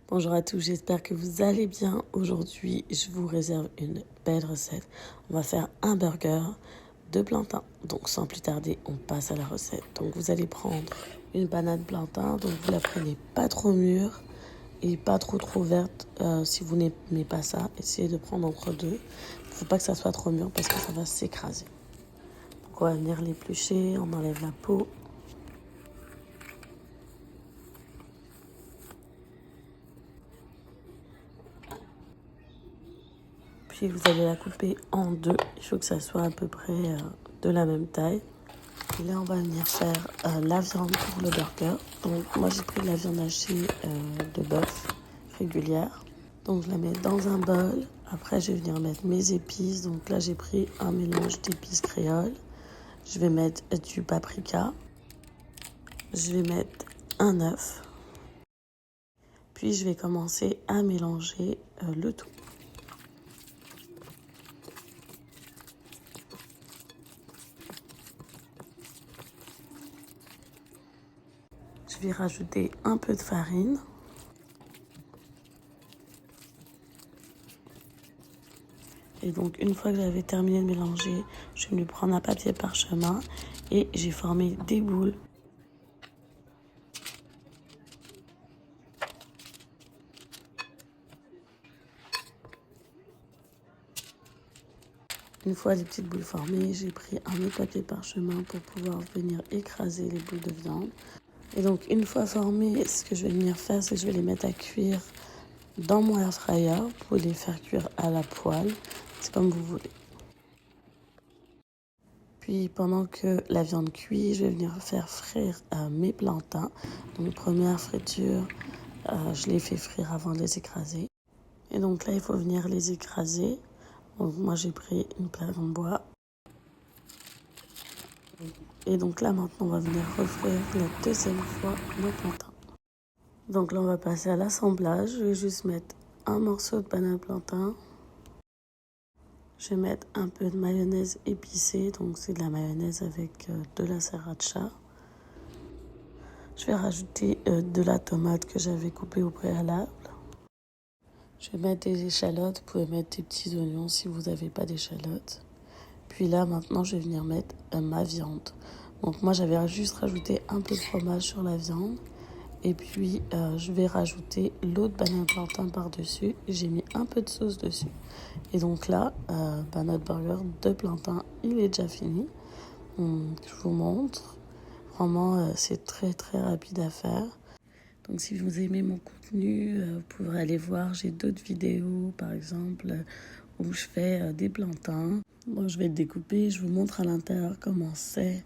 Bonjour à tous, j'espère que vous allez bien. Aujourd'hui, je vous réserve une belle recette. On va faire un burger de plantain. Donc sans plus tarder, on passe à la recette. Donc vous allez prendre une banane plantain. Donc vous la prenez pas trop mûre et pas trop verte. Si vous n'aimez pas ça, essayez de prendre entre deux. Il ne faut pas que ça soit trop mûr parce que ça va s'écraser. Donc on va venir l'éplucher, on enlève la peau. Puis vous allez la couper en deux. Il faut que ça soit à peu près de la même taille. Et là, on va venir faire la viande pour le burger. Donc moi, j'ai pris de la viande hachée de bœuf régulière. Donc je la mets dans un bol. Après, je vais venir mettre mes épices. Donc là, j'ai pris un mélange d'épices créoles. Je vais mettre du paprika. Je vais mettre un œuf. Puis je vais commencer à mélanger le tout. Je vais rajouter un peu de farine. Et donc, une fois que j'avais terminé de mélanger, je vais lui prendre un papier parchemin et j'ai formé des boules. Une fois les petites boules formées, j'ai pris un autre papier parchemin pour pouvoir venir écraser les boules de viande. Et donc, une fois formées, ce que je vais venir faire, c'est que je vais les mettre à cuire dans mon air fryer pour les faire cuire à la poêle. C'est comme vous voulez. Puis pendant que la viande cuit, je vais venir faire frire mes plantains. Donc première friture, je les fais frire avant de les écraser. Et donc là, il faut venir les écraser. Donc moi, j'ai pris une plaque en bois. Et donc là, maintenant, on va venir refrire la deuxième fois nos plantains. Donc là, on va passer à l'assemblage. Je vais juste mettre un morceau de banane plantain. Je vais mettre un peu de mayonnaise épicée, donc c'est de la mayonnaise avec de la sriracha. Je vais rajouter de la tomate que j'avais coupée au préalable. Je vais mettre des échalotes, vous pouvez mettre des petits oignons si vous n'avez pas d'échalotes. Puis là, maintenant, je vais venir mettre ma viande. Donc moi, j'avais juste rajouté un peu de fromage sur la viande. Et puis, je vais rajouter l'autre banane plantain par-dessus. J'ai mis un peu de sauce dessus. Et donc là, notre burger de plantain, il est déjà fini. Je vous montre. Vraiment, c'est très rapide à faire. Donc si vous aimez mon contenu, vous pourrez aller voir. J'ai d'autres vidéos, par exemple, où je fais des plantains. Moi, je vais le découper. Je vous montre à l'intérieur comment c'est.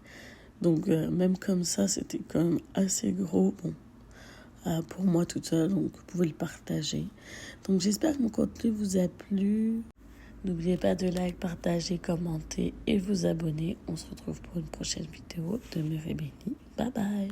Donc, même comme ça, c'était quand même assez gros. Bon. Pour moi toute seule, donc vous pouvez le partager. Donc j'espère que mon contenu vous a plu. N'oubliez pas de like, partager, commenter et vous abonner. On se retrouve pour une prochaine vidéo de Béni. Bye bye.